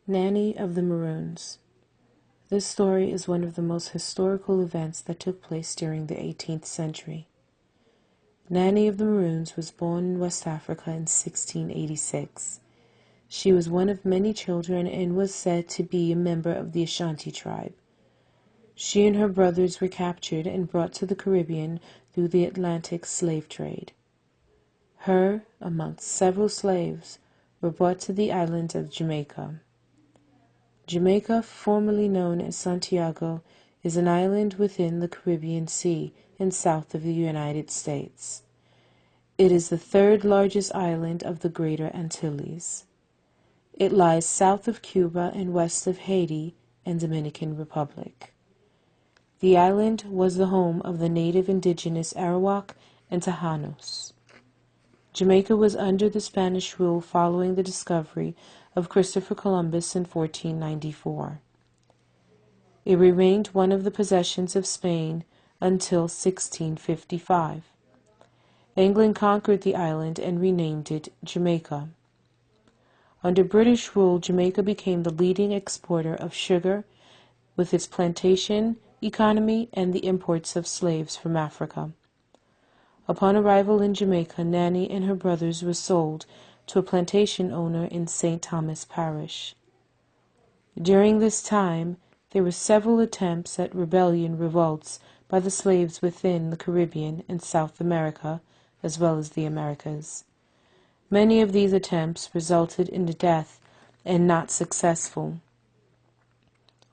Nanny of the Maroons. This story is one of the most historical events that took place during the 18th century. Nanny of the Maroons was born in West Africa in 1686. She was one of many children and was said to be a member of the Ashanti tribe. She and her brothers were captured and brought to the Caribbean through the Atlantic slave trade. Her, amongst several slaves, were brought to the island of Jamaica. Jamaica, formerly known as Santiago, is an island within the Caribbean Sea and south of the United States. It is the third largest island of the Greater Antilles. It lies south of Cuba and west of Haiti and Dominican Republic. The island was the home of the native indigenous Arawak and Tejanos. Jamaica was under the Spanish rule following the discovery of Christopher Columbus in 1494. It remained one of the possessions of Spain until 1655. England conquered the island and renamed it Jamaica. Under British rule, Jamaica became the leading exporter of sugar, with its plantation economy and the imports of slaves from Africa. Upon arrival in Jamaica, Nanny and her brothers were sold to a plantation owner in St. Thomas Parish. During this time, there were several attempts at revolts by the slaves within the Caribbean and South America, as well as the Americas. Many of these attempts resulted in death and not successful.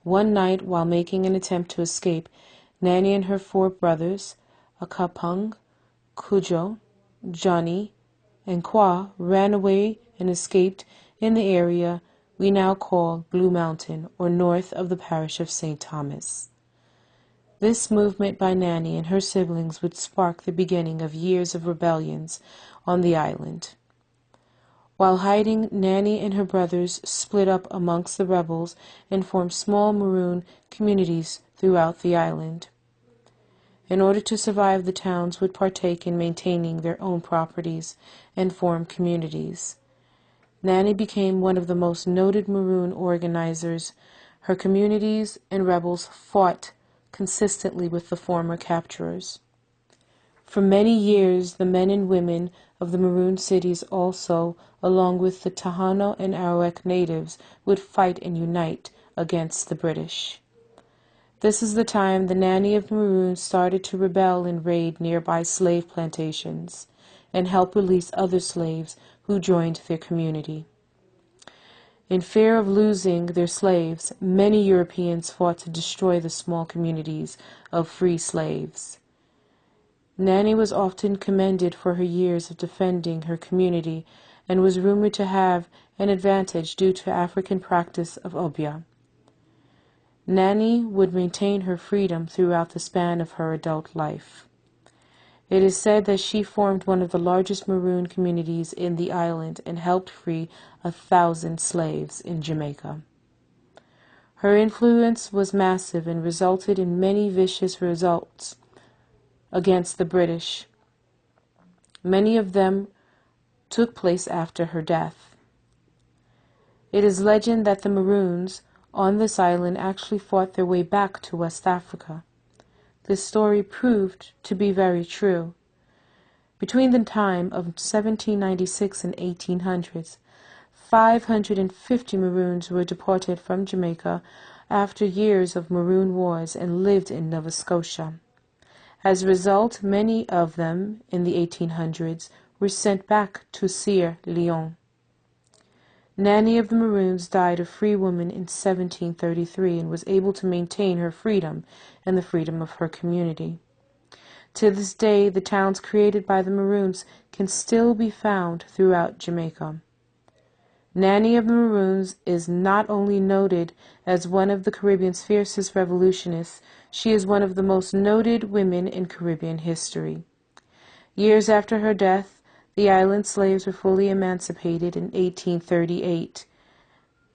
One night, while making an attempt to escape, Nanny and her 4 brothers, Akapung, Cujo, Johnny, and Kwa, ran away and escaped in the area we now call Blue Mountain, or north of the parish of St. Thomas. This movement by Nanny and her siblings would spark the beginning of years of rebellions on the island. While hiding, Nanny and her brothers split up amongst the rebels and formed small Maroon communities throughout the island. In order to survive, the towns would partake in maintaining their own properties and form communities. Nanny became one of the most noted Maroon organizers. Her communities and rebels fought consistently with the former capturers. For many years, the men and women of the Maroon cities also, along with the Tejano and Arawak natives, would fight and unite against the British. This is the time the Nanny of the Maroons started to rebel and raid nearby slave plantations and help release other slaves who joined their community. In fear of losing their slaves, many Europeans fought to destroy the small communities of free slaves. Nanny was often commended for her years of defending her community and was rumored to have an advantage due to African practice of obeah. Nanny would maintain her freedom throughout the span of her adult life. It is said that she formed one of the largest Maroon communities in the island and helped free 1,000 slaves in Jamaica. Her influence was massive and resulted in many vicious results against the British. Many of them took place after her death. It is legend that the Maroons on this island actually fought their way back to West Africa. This story proved to be very true. Between the time of 1796 and 1800s, 550 Maroons were deported from Jamaica after years of Maroon wars and lived in Nova Scotia. As a result, many of them in the 1800s were sent back to Sierra Leone. Nanny of the Maroons died a free woman in 1733 and was able to maintain her freedom and the freedom of her community. To this day, the towns created by the Maroons can still be found throughout Jamaica. Nanny of the Maroons is not only noted as one of the Caribbean's fiercest revolutionists, she is one of the most noted women in Caribbean history. Years after her death, the island slaves were fully emancipated in 1838.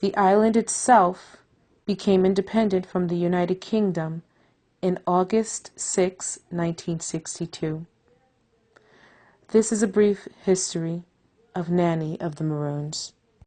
The island itself became independent from the United Kingdom in August 6, 1962. This is a brief history of Nanny of the Maroons.